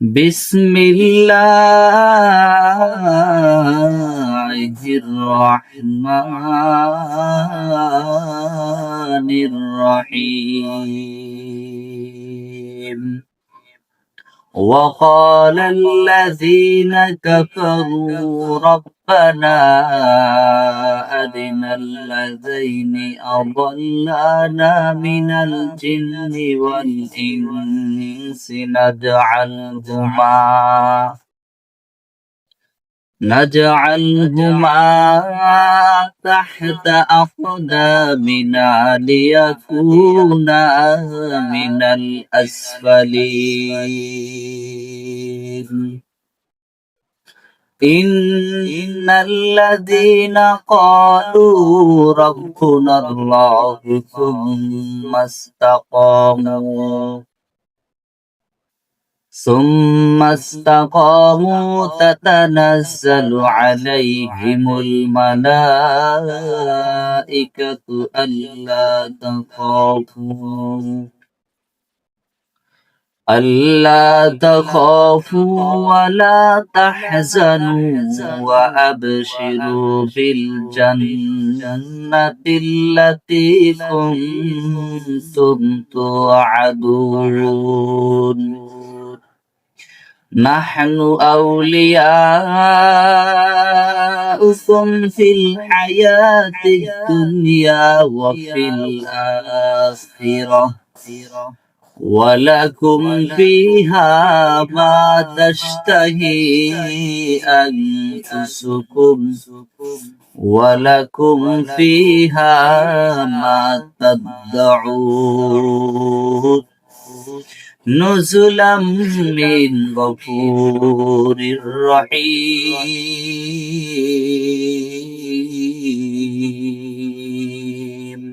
بسم الله الرحمن الرحيم وقال الذين كفروا ربنا أرنا الذين أضلانا من الجن والإنس نجعلهما تحت أقدامنا ليكونا من الأسفلين إن الذين قالوا ربنا الله ثم استقاموا تتنزل عليهم الملائكة ألا تخافوا ولا تحزنوا وأبشروا بالجنة التي كنتم توعدون نحن أولياؤكم في الحياة الدنيا وفي الآخرة ولكم فيها ما تشتهي أنفسكم ولكم فيها ما تدعون نزلا من غفور رحيم